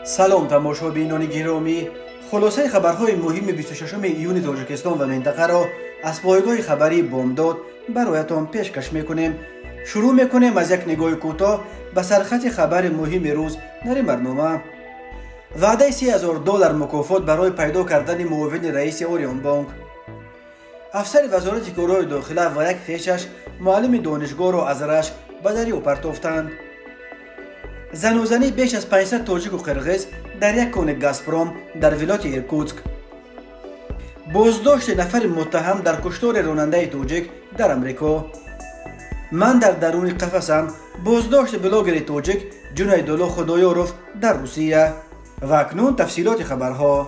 سلام تماشابینان گرامی، خلاصه خبرهای مهم 26 ایون تاجیکستان و منطقه را از پایگاه خبری بامداد برایتان پیشکش میکنیم. شروع میکنیم از یک نگاه کوتاه به سرخط خبر مهم روز در برنامه. وعده $30,000 مکافات برای پیدا کردن معاون رئیس اوریون بانک. افسر وزارت کارهای داخله و یک خویشش معلم دانشگاه را از رشک به دریا پرتافتند. زن و زنی بیش از 500 تاجیک و قرغیز در یک کان گازپروم در ولایت ایرکوتسک. بازداشت نفر متهم در کشتار راننده تاجیک در امریکا. من در درون قفسم، بازداشت بلاگر تاجیک جنیدالله خدایاروف در روسیه. و اکنون تفصیلات خبرها.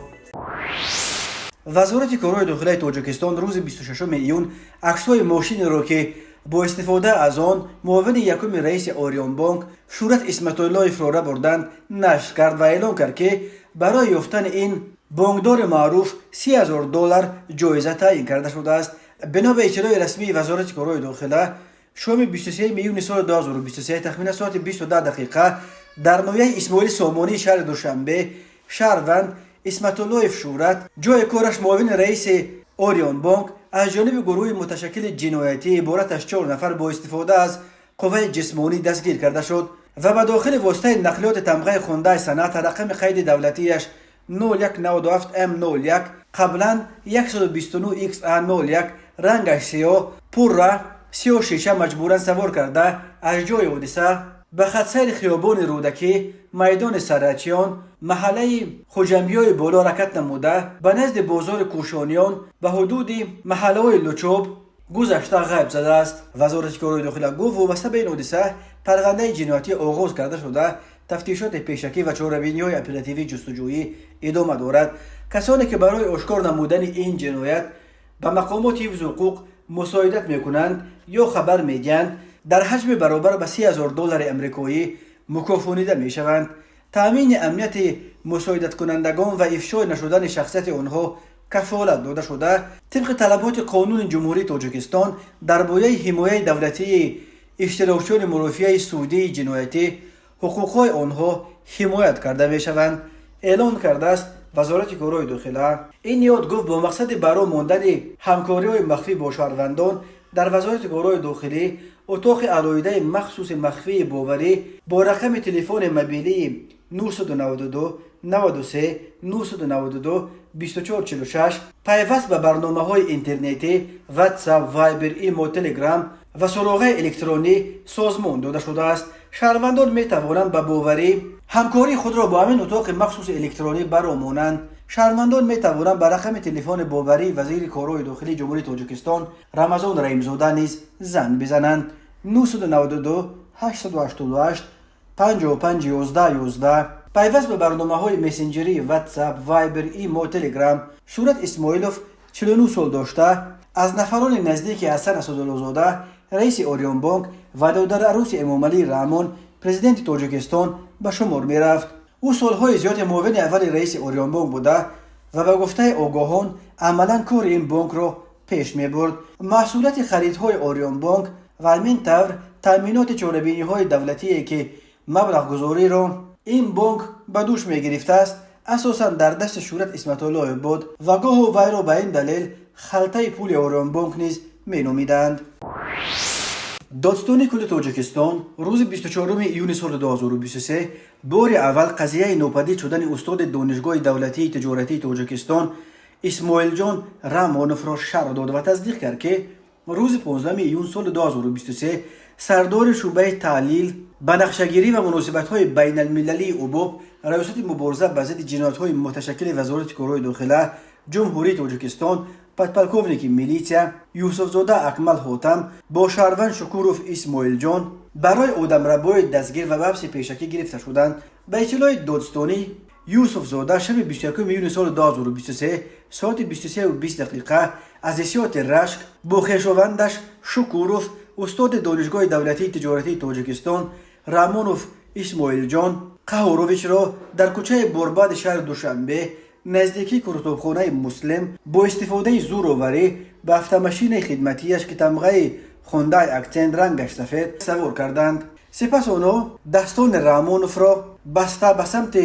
وزارت کارهای داخله تاجیکستان روز 26 ایون عکس‌های ماشین را که با استفاده از آن معاون یکم رئیس اوریون بانک شورت اسمت الله را بردند نشر کرد و اعلام کرد که برای یافتن این بانکدار معروف $30,000 جایزه تعیین کرده شده است. بنا به اطلاع رسمی وزارت کارهای داخله، شام 23 میلیون سال 2023 تخمین ساعت 20 دقیقه در ناحیه اسماعیل سامانی شهر دوشنبه، شهروند اسمت الله شورت جای کارش معاون رئیس اوریون بانک از جانب گروه متشکل جنایتی عبارت از 4 نفر با استفاده از قوه جسمانی دستگیر کرده شد و به داخل واسطه نقلیات تمغه خونده صنعت رقم قید دولتیش 0197M01 قبلا 129XA01 رنگش سیاه پر را 36 مجبورا سوار کرده از جای حادثه به خط سیر خیابان رودکی میدان سرچیان محله خوجنبیای بالا حرکت نموده به نزد بازار کوشانیان به حدود محله های لچوب گذشته غیب زده است. وزارت کارهای داخله گفت وابسته به این حادثه پرونده جنایتی آغاز کرده شده، تفتیشات پیشکی و چاره‌بینی‌های اپراتیوی جستجویی ادامه دارد. کسانی که برای آشکار نمودن این جنایت به مقامات حفظ حقوق مساعدت میکنند یا خبر میدهند در حجم برابر به $30,000 امریکایی مکافانیده میشوند. تامین امنیت مساعدت کنندگان و افشای نشدن شخصیت آنها کفالت داده شده طبق طلبات قانون جمهوری تاجیکستان درباره حمایت دولتی اشتراکچیان مرافعه سودی جنایتی حقوقهای آنها حمایت کرده میشوند، اعلان کرده است وزارت کارهای داخله. این یاد گفت با مقصد برای ماندن همکاری‌های مخفی با شهروندان در وزارت کارهای داخلی اتاق علایده مخصوص مخفی باوری با رقم تلفن موبیلی 992 93 992 2446 پیوست به برنامه‌های اینترنتی واتساپ، وایبر، ایمو، تلگرام و سراغ الکترونی سازمان داده شده است. شهروندان می توانند به باوری همکاری خود را با همین اتاق مخصوص الکترونی برآورند. شهروندان می توانند به رقم تلفن باوری وزیر کارهای داخلی جمهوری تاجیکستان رمضان رحیم‌زاده نیز زنگ بزنند. 992 888 5511 پیوست به برنامه‌های مسنجری واتساپ، وایبر، ایمو، تلگرام. شورت اسماعیلوف 49 سال داشته از نفران نزدیک حسن اسدالله زاده رئیس اوریون بانک و دادر عروس امامعلی رحمان پرزیدنت تاجیکستان به شمار می رفت. او سالهای زیاد معاون اول رئیس اوریون بانک بوده و به گفته آگاهان عملا کار این بانک را پیش می برد. محصولات خریدهای اوریون بانک و همین طور تامینات چاره‌بینی‌های دولتی که مبلغ گذاری را این بانک به دوش می گرفته است اساساً در دست شورت اسمت الله بود و گاه وی را به این دلیل خلطه پول اوریون بانک نیز می نامیدند. دادستان کل تاجیکستان روز 24 ایون سال 2023 بار اول قضیه ناپدید شدن استاد دانشگاه دولتی تجارتی تاجیکستان اسماعیل جان رحمانوف را شرح داد و تصدیق کرد که روز 15 ایون سال 2023 سردار شعبه تحلیل، بنقشه‌گیری و مناسبت‌های بین المللی اوباب ریاست مبارزه به ضد جنایت‌های متشکل وزارت کارهای داخله جمهوری تاجیکستان پدپلکوونیک میلیتسیا یوسف زاده اکمل حاتم با شهروند شکوروف اسماعیل جان برای آدمربایی دستگیر و حبس پیشکی گرفته شدند. به اطلاع دادستانی یوسف زاده شب 21 میلیون سال 2023 ساعت 23:20 دقیقه از اسیات رشک با خویشاوندش شکوروف استاد دانشگاه دولتی تجارتی تاجیکستان رحمانوف اسماعیل جان قهارویچ را در کوچه برباد شهر دوشنبه نزدیکی کتابخانه مسلم با استفاده زورآوری به автомاشین خدمتیش که تمغه خونده اکسنت رنگش سفید سوار کردند. سپس آنها دستان رحمانوف را بسته به سمت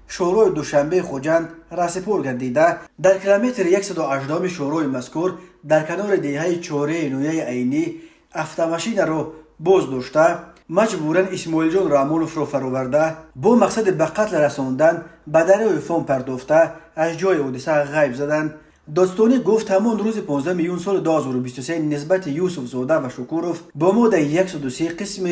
شورای دوشنبه خوجند رسپور گردیده در کیلومتر 118 شورای مذکور در کنار دیهه چوره نویه عینی автомашина رو باز داشته مجبورا اسماعیل جان رامونوف رو فرآورده با مقصد به قتل رساندن به دریای فام پرداخته از جای حادثه غیب زدند. دادستانی گفت همان روز 15 میلیون سال 2023 نسبت یوسف زاده و شکوروف با ماده 103 قسم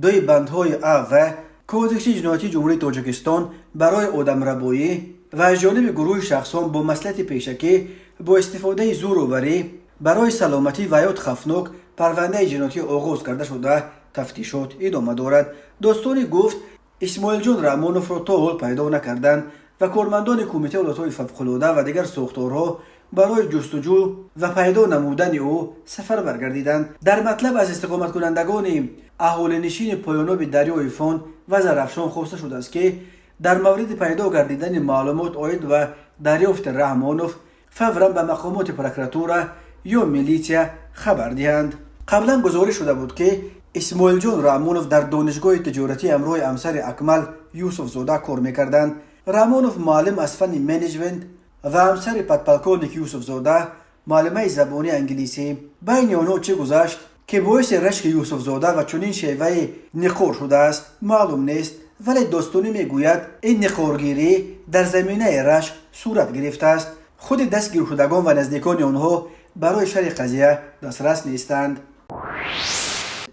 دوی بندهای ا و کودکس جنایتی جمهوری تاجیکستان برای آدم ربایی و از جانب گروه شخصان با مصلحت پیشکی با استفاده زورآوری برای سلامتی و حیات خفناک پرونده جنایتی آغاز کرده شده تفتیشات ادامه دارد. دادستانی گفت اسماعیل جان رامونوف را تا حال پیدا نکردند و کارمندان کمیته حالتهای فوق‌العاده و دیگر ساختارها برای جستجو و پیدا نمودن او سفر برگردیدند. در مطلب از استقامت کنندگان اهالی نشین پایاناب دریای فان و زرافشان خواسته شده است که در مورد پیدا گردیدن معلومات عاید و دریافت رحمانوف فوراً به مقامات پروکراتورا یا میلیتیا خبر دهند. قبلا گزارش شده بود که اسماعیل جان رامونوف در دانشگاه تجارتی همراه همسر اکمل یوسف زاده کار میکردند. رامونوف معلم از فن منیجمنت و همسر پدپلکانیک یوسف زاده معلمه زبانی انگلیسی. بین آنها چه گذشت که باعث رشک یوسف زاده و چنین شیوه نخور شده است معلوم نیست، ولی داستانی میگوید این نخورگیری در زمینه رشک صورت گرفته است. خود دستگیر شدگان و نزدیکان آنها برای شرح قضیه دسترس نیستند.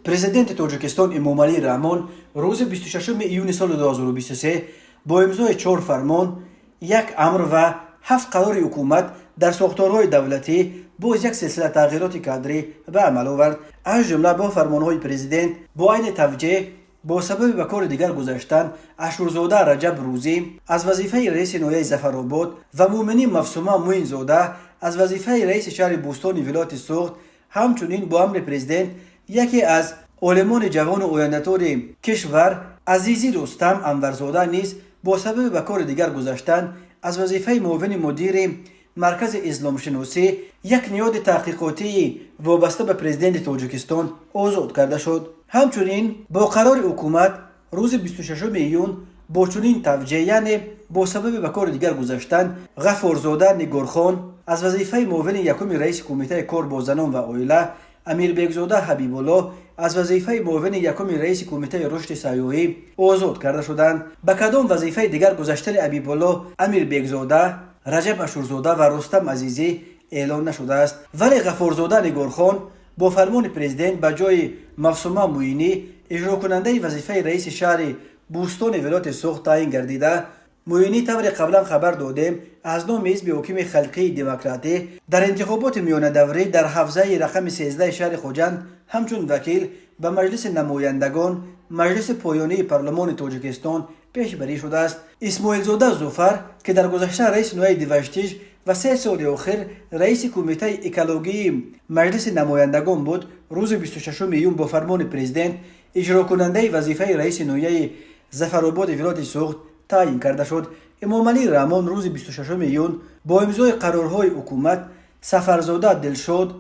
پرزیدنت تاجیکستان امامعلی رحمان روز 26 ایون سال 2023 با امضای 4 فرمان، 1 امر و 7 قرار حکومت در ساختارهای دولتی باز یک سلسله تغییرات کادری به عمل آورد. از جمله با فرمانهای پرزیدنت با عین توجیه با سبب به کار دیگر گذاشتن اشورزاده رجب روزی از وظیفه رئیس ناحیه ظفرآباد و مومنی مفصومه معین زاده از وظیفه رئیس شهر بوستان ولایت سوخت، همچنین با امر پرزیدنت یکی از علمان جوان و آینده‌دار کشور عزیزی رستم انورزاده نیز با سبب به کار دیگر گذاشتن از وظیفه معاون مدیر مرکز اسلام شناسی یک نهاد تحقیقاتی وابسته به پرزیدنت تاجیکستان آزاد کرده شد. همچنین با قرار حکومت روز 26 ایون با چنین توجیه یعنی با سبب به کار دیگر گذاشتن غفارزاده نگارخان از وظیفه معاون یکم رئیس کمیته کار با زنان و عائله، امیر بیگزاده حبیب الله از وظیفه معاون یکم رئیس کمیته رشد سیاحی آزاد کرده شدند. به کدام وظیفه دیگر گذاشتن حبیب الله، امیر بیگزاده، رجب اشورزاده و رستم عزیزی اعلان نشده است، ولی غفارزاده نگارخان با فرمان پرزیدنت به جای مفصومه معینی اجرا کننده وظیفه رئیس شهر بوستان ولایت سوخت تعیین گردیده. معینی طور قبلا خبر دادیم از نام حزب حاکم خلقی دموکراتی در انتخابات میانه دوره در حوزه رقم 13 شهر خوجند همچون وکیل به مجلس نمایندگان مجلس پایانی پارلمان تاجیکستان پیشبری شده است. اسماعیل زاده ظفر که در گذشته رئیس نوای دیوشتیج و 3 سال اخیر رئیس کمیته اکولوژی مجلس نمایندگان بود، روز 26 ایون با فرمان پرزیدنت اجرا کننده وظیفه رئیس نوای ظفرآباد ولایت سوخت تعیین کرده شد. امامعلی رحمان روز 26 ایون با امضای قرارهای حکومت سفرزاده دلشاد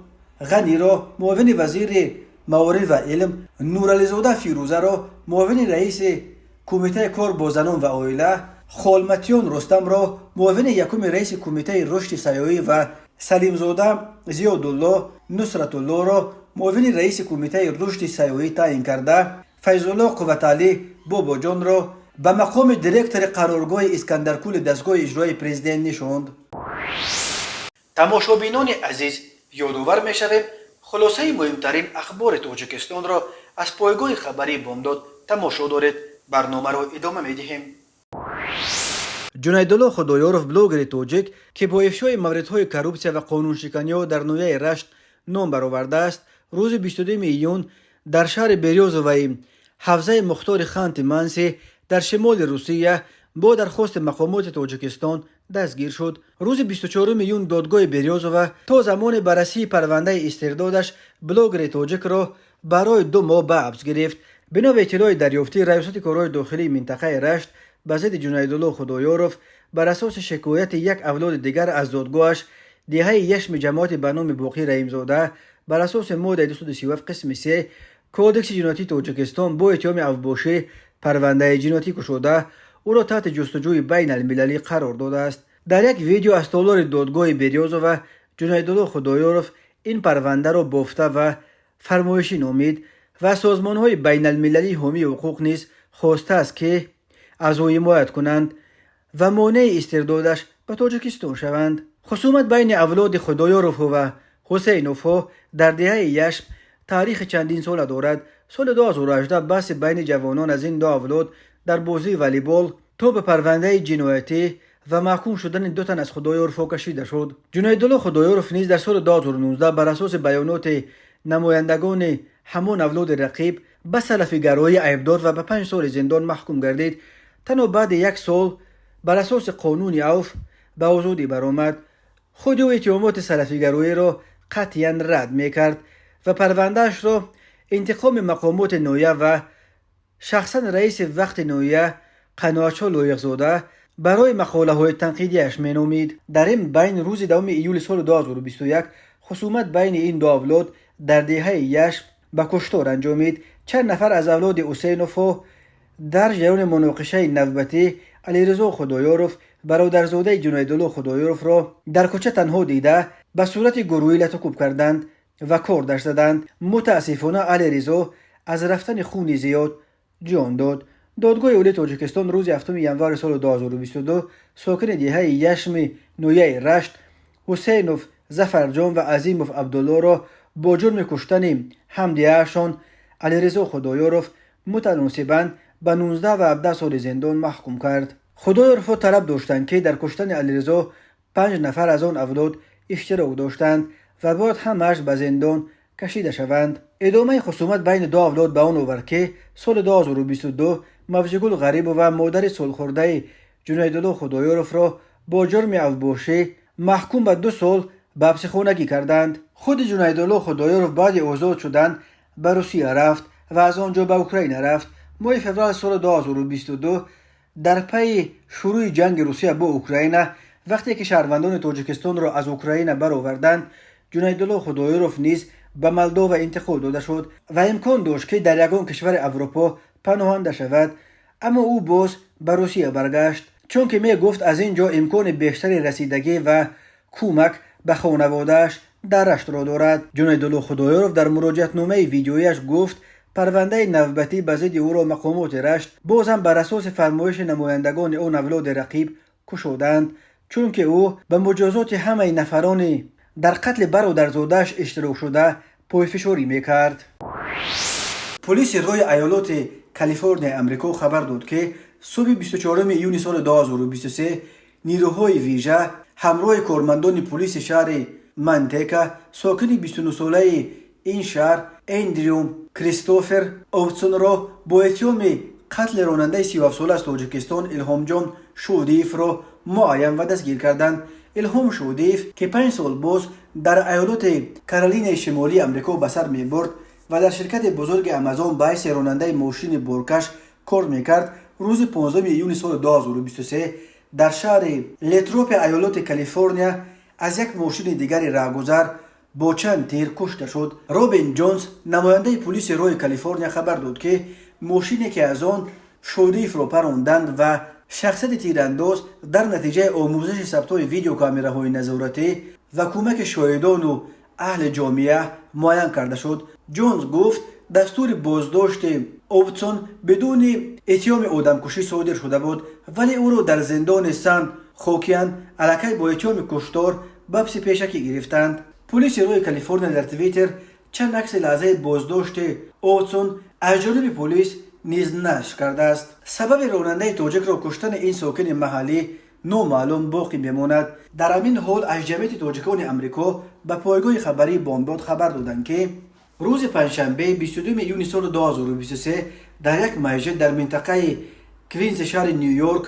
غنی را معاون وزیر موارد و علم، نورعلیزاده فیروزه را معاون رئیس کمیته کار با زنان و عائله، خالمتیان رستم را معاون یکم رئیس کمیته رشد سیاحی و سلیمزاده زیادالله نصرت الله را معاون رئیس کمیته رشد سیاحی تعیین کرده. فیض‌الله قوتعلی بابا جان را به مقام دیرکتور قرارگاه اسکندرکول دستگاه اجرایی پرزیدنت نشاند. تماشابینان عزیز، یادآور می‌شویم خلاصه مهمترین اخبار تاجیکستان را از پایگاه خبری بامداد تماشا دارید. برنامه را ادامه می‌دهیم. جنیدالله خدایارف بلوگر تاجیک که با افشای موردهای کروپسیا و قانون شکنی در نویه رشت نام برآورده است، روز 22 ایون در شهر بریوز و حوزه مختار خانت منسی در شمال روسیه با درخواست مقامات تاجیکستان دستگیر شد. روز 24 ایون دادگاه بریوزوف تا زمان بررسی پرونده استردادش بلاگر تاجیک را برای 2 ماه به حبس گرفت. بنا به اطلاع دریافتی ریاست کارهای داخلی منطقه رشت به ضد جنیدالله خدایارف بر اساس شکایت یک اولاد دیگر از دادگاهش دهه یشم جماعت به نام باقی رحیمزاده بر اساس ماده 237 قسم 3 کودکس جنایتی تاجیکستان با اتهام اوباشی پرونده جنایتی گشوده او را تحت جستجوی بین المللی قرار داده است. در یک ویدیو از تالار دادگاه بریازوف جنیدالله خدایورف این پرونده را بافته و فرمایشی نامید و سازمان‌های بین المللی حامی حقوق نیز خواسته است که از او حمایت کنند و مانع استردادش به تاجیکستان شوند. خصومت بین اولاد خدایورف و حسینوف در دهه یشم تاریخ چندین سال دارد. سال 2018 بحث بین جوانان از این دو اولاد در بازی والیبال تا به پرونده جنایتی و محکوم شدن دو تن از خدایورف کشیده شد. جنیدالله خدایورف نیز در سال 2019 بر اساس بیانات نمایندگان همان اولاد رقیب به سلفیگرایی عیب داد و به 5 سال زندان محکوم گردید. تنها بعد 1 سال بر اساس قانون عوف به آزادی برآمد. خود او اتهامات سلفیگرایی را قطعا رد میکرد و پروندهش را انتقام مقامات نویه و شخصا رئیس وقت نویه قناعتشاه لایق‌زاده برای مقاله های تنقیدیش مینامید. در این بین روز 2 ایول سال 2021 خصومت بین این دو اولاد در دهه یشم به کشتار انجامید. چند نفر از اولاد حسینوف در جریان مناقشه نوبتی علیرضا خدایورف برادرزاده جنیدالله خدایورف را در کوچه تنها دیده به صورت گروهی لطکوب کردند و کاردش زدند. متاسفانه علیرضا از رفتن خون زیاد جان داد. دادگاه اولی تاجیکستان روز 7 ژانویه سال 2022 ساکن دهه یشم نویه رشت حسینوف ظفرجان و عظیموف عبدالله را با جرم کشتن همدیه‌شان علیرضا خدایورف متناسباً به 19 و 17 سال زندان محکوم کرد. خدایورف طلب داشتند که در کشتن علیرضا 5 نفر از آن اولاد اشتراک داشتند و باید همه‌اش به زندان کشیده شوند. ادامه خصومت بین دو اولاد به آن آورد که سال 2022 مفجگل غریب و مادر سالخورده جنیدالله خدایورف را با جرم اوباشی محکوم به 2 سال به حبسخانگی کردند. خود جنیدالله خدایورف بعد آزاد شدن به روسیه رفت و از آنجا به اوکراین رفت. ماه فوریه سال 2022 در پی شروع جنگ روسیه با اوکراین وقتی که شهروندان تاجیکستان را از اوکراین برآوردند جنیدالله خدایورف نیز به مولداوا انتقال داده شد و امکان داشت که در یگان کشور اروپا پناهنده شود، اما او باز به روسیه برگشت چون که می گفت از اینجا امکان بیشتری رسیدگی و کمک به خانواده‌اش در رشت را دارد. جنیدالله خدایورف در مراجعتنامه ویدیویش گفت پرونده نوبتی به ضد او را مقامات رشت باز هم بر اساس فرمایش نمایندگان آن اولاد رقیب کشودند چون که او به مجازات همه نفران در قتل برادرزاده‌اش اشتراک شده پایفشاری میکرد. پلیس روی ایالات کالیفرنیا امریکا خبر داد که صبح 24 ایونی سال 2023 نیروهای ویژه همراه کارمندان پلیس شهر منتیکا ساکن 29 ساله این شهر اندریو کریستوفر اوتسون را با اتهام قتل راننده 37 ساله از تاجیکستان الهام جان شودیف را معین و دستگیر کردند. الهام شودیف که 5 سال باز در ایالات کارولینای شمالی امریکا به سر می‌برد و در شرکت بزرگ آمازون به حیث راننده ماشین بارکش کار می‌کرد، روز 15 ایون سال 2023 در شهر لتروپ ایالات کالیفرنیا از یک ماشین دیگری راهگذر با چند تیر کشته شد. رابین جونز نماینده پلیس روی کالیفرنیا خبر داد که ماشینی که از آن شودیف را پراندند و شخصیت تیرانداز در نتیجه آموزش ثبت‌های ویدیو کامراهای نظارتی و کمک شاهدان و اهل جامعه معین کرده شد. جونز گفت دستور بازداشت اوبتسون بدون اتهام آدمکشی صادر شده بود ولی او را در زندان سن خوکیان علاقه با اتهام کشتار به حبس پیشکی گرفتند. پلیس روی کالیفرنیا در توییتر چند عکس لحظه بازداشت اوبتسون از جانب پلیس نیز نشر کرده است. سبب راننده تاجیک را کشتن این ساکن محلی نامعلوم باقی میماند. در همین حال از جمعیت تاجیکان امریکا به پایگاه خبری بامداد خبر دادند که روز پنجشنبه 22 ایون سال 2023 در یک مسجد در منطقه کوینز شهر نیویورک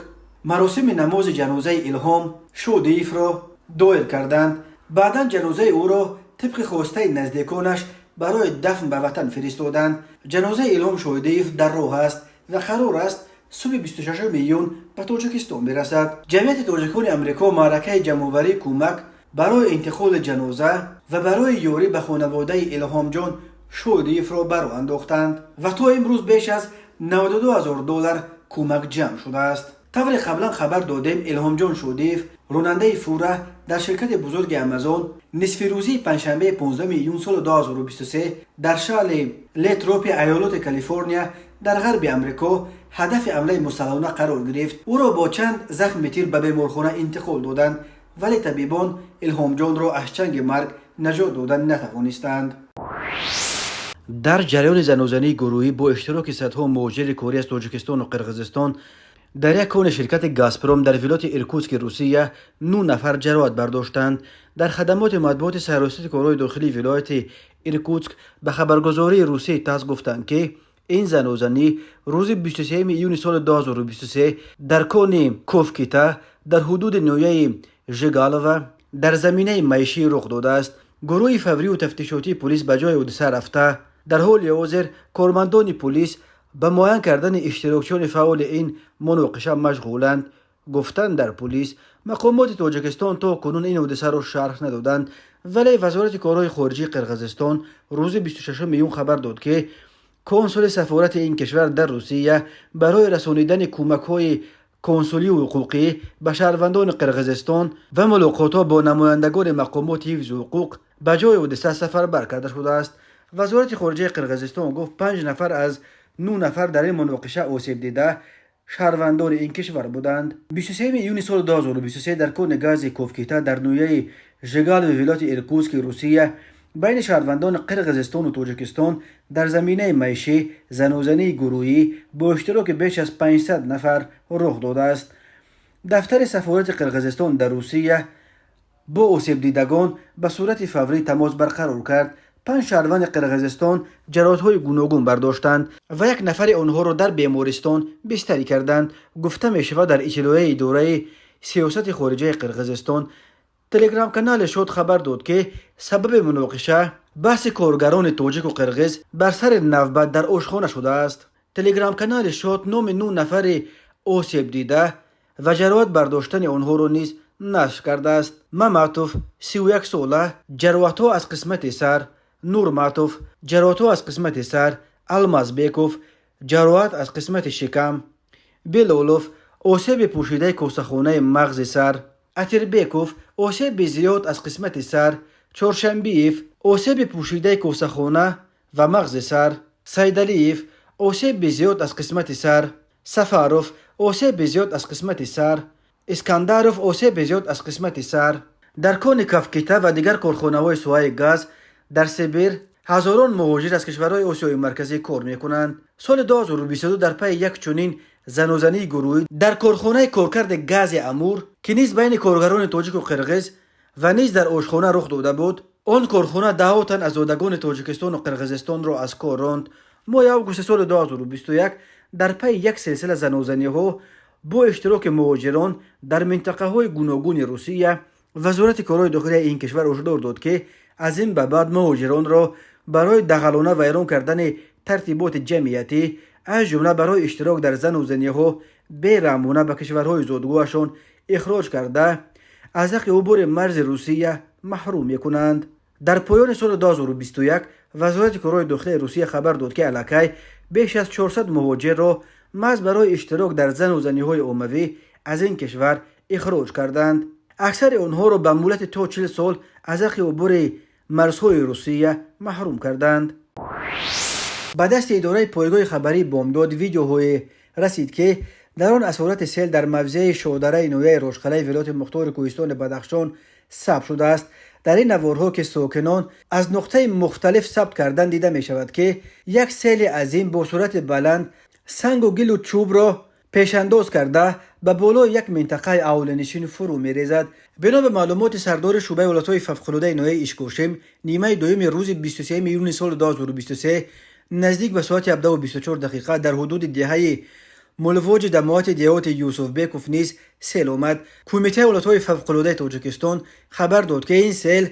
مراسم نماز جنازه الهام شودیف را دایر کردند. بعدا جنازه او را طبق خواسته نزدیکانش برای دفن به وطن فرستادند. جنازه الهام شودیف در راه است و قرار است صبح 26 ایون به تاجیکستان برسد. جمعیت تاجیکان امریکا معرکه جمع‌آوری کمک برای انتقال جنازه و برای یاری به خانواده الهام جان شودیف را برآ انداختند و تا امروز بیش از $92,000 کمک جمع شده است. طور قبلا خبر دادیم الهام جان شودیف راننده فوره در شرکت بزرگ امازون نصف روزی پنجشنبه 15 میلیون سال 2023 در شهر لیتروپی ایالت کالیفرنیا در غرب امریکا هدف حمله مسلحانه قرار گرفت. او را با چند زخم تیر به بیمارخانه انتقال دادند ولی طبیبان الهام جان را از چنگ مرگ نجات دادن نتوانستند. در جریان زنوزنی گروهی با اشتراک صدها مهاجر کوری از تاجیکستان و قرقیزستان در یک کون شرکت گازپروم در ولایت ایرکوتسک روسیه 9 نفر جراحت برداشتند. در خدمات مطبوعات سراسیمه کارهای داخلی ولایت ایرکوتسک به خبرگزاری روسیه تاس گفتند که این زنوزنی روز 23 میلیون سال 2023 در کون کوفکیتا در حدود نویه ژگالووا در زمینه معیشی رخ داده است. گروه فوری و تفتیشاتی پلیس به جای حادثه رفته در حال حاضر کارمندان پلیس به معاین کردن اشتراکچیان فعال این مناقشه مشغولند. گفتند در پلیس مقامات تاجیکستان تا کنون این حادثه را شرح ندادند ولی وزارت کارهای خارجه قرقیزستان روز 26 میلیون خبر داد که کنسول سفارت این کشور در روسیه برای رسانیدن کمک‌های کنسولی و حقوقی به شهروندان قرقیزستان و ملاقات‌ها با نمایندگان مقامات حفظ حقوق به جای حادثه سفربر کرده شده است. وزارت خارجه قرقیزستان گفت 5 نفر از 9 نفر در این مناقشه آسیب دیده شهروندان این کشور بودند. 23 میلیون سال 2023 در کون گاز کوفکیتا در نویه ژگالووا ولایت ایرکوتسک روسیه بین شهروندان قرقیزستان و تاجیکستان در زمینه معیشی زنوزنی گروهی با اشتراک بیش از 500 نفر رخ داده است. دفتر سفارت قرقیزستان در روسیه با آسیب دیدگان به صورت فوری تماس برقرار کرد. 5 شهروند قرقیزستان جراحت‌های گوناگون برداشتند و 1 نفر آنها را در بیمارستان بستری کردند. گفته می‌شود در اطلاع اداره سیاست خارجه قرقیزستان تلگرام کانال شاد خبر داد که سبب مناقشه بحث کارگران تاجیک و قرقیز بر سر نوبت در آشخانه شده است. تلگرام کانال شاد نام 9 نفر آسیب دیده و جراحت برداشتن آنها را نیز نشر کرده است. مماتوف 31 ساله جراحت‌ها از قسمت سر، نورماتوف جراحت‌ها از قسمت سر، المازبیکوف جراحت از قسمت شکم، بیلولوف آسیب پوشیده کوسه‌خانه مغز سر، اتربیکوف آسیب زیاد از قسمت سر، چورشنبیف آسیب پوشیده کوسه‌خانه و مغز سر، سیدلیف آسیب زیاد از قسمت سر، سفاروف آسیب زیاد از قسمت سر، اسکندروف آسیب زیاد از قسمت سر. در کون کوفکیتا و دیگر کارخانه‌های سوای گاز در سیبیر هزاران مهاجر از کشورهای آسیای مرکزی کار می‌کنند. سال 2022 در پی یک چنین زنوزنی گروهی در کارخانه کارکرد گاز امور که نیز بین کارگران تاجیک و قرقیز و نیز در آشخانه رخ داده بود، آن کارخانه 10 تن از زادگان تاجیکستان و قرقیزستان را از کار راند. ماه آگوست سال 2021 در پی یک سلسله زنوزنی‌ها با اشتراک مهاجران در منطقه‌های گوناگون روسیه وزارت کارهای داخلی این کشور هشدار داد که از این به بعد مهاجران را برای دغلانه و ویران کردن ترتیبات جمعیتی از جمله برای اشتراک در زنوزنی‌ها بی‌رحمانه به کشورهای زادگاهشان اخراج کرده از حق عبور مرز روسیه محروم می‌کنند. در پایان سال 2021 وزارت کارهای داخلی روسیه خبر داد که الکی بیش از 400 مهاجر را محض برای اشتراک در زنوزنی‌های عمومی از این کشور اخراج کردند. اکثر آنها را به مدت تا 40 سال از حق عبور مرزهای روسیه محروم کردند. به دست اداره پایگاه خبری بامداد ویدیوهای رسید که در آن اثرات سیل در موضع شودره نویه روشقلعه ولایت مختار کوهستان بدخشان ثبت شده است. در این نوارها که ساکنان از نقطه مختلف ثبت کردن دیده می شود که یک سیل عظیم با صورت بلند سنگ و گل و چوب را پیشانداز کرده به بالای یک منطقه اولنشین فرو می ریزد. بنا به معلومات سردار شعبه ولایت‌های فوق‌العاده نویه اشکوشم نیمه دوم روز 23 میلیون سال 2023 نزدیک به ساعت 17:24 دقیقه در حدود دهه ملواج دموات دیهات یوسف بیکوف نیز سیل آمد. کمیته ولایت‌های فوق‌العاده تاجیکستان خبر داد که این سیل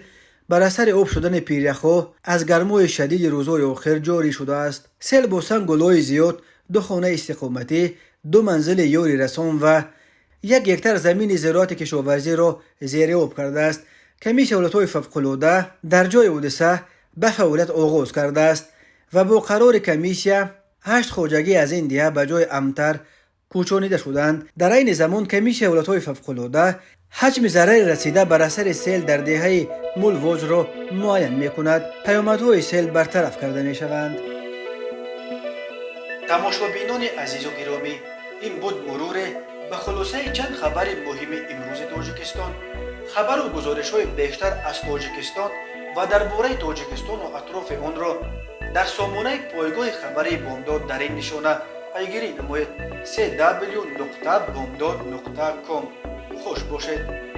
بر اثر آب شدن پیرخ‌ها از گرمای شدید روزهای آخر جاری شده است. سیل با سنگ و لای زیاد 2 خانه استقامتی، 2 منزل یاری رسان و 1 هکتار زمین زراعت کشاورزی را زیر آب کرده است. کمیته ولایت‌های فوق‌العاده در جای حادثه به فعالیت آغاز کرده است و با قرار کمیسیه 8 خواجگی از این دیه به جای امتر کوچانیده شدند. در این زمان کمیسیون حالتهای فوق‌العاده حجم ضرر رسیده بر اثر سیل در دهه مولووز را معین می‌کند. پیامدهای سیل برطرف کرده می‌شوند. تماشابینان عزیز و گرامی، این بود مرور به خلاصه چند خبر مهم امروز تاجیکستان. خبر و گزارش‌های بیشتر از تاجیکستان و درباره تاجیکستان و اطراف آن را در سامانه پایگاه خبری بامداد در این نشانه پیگیری نمایید: www.bamdad.com. خوش باشید.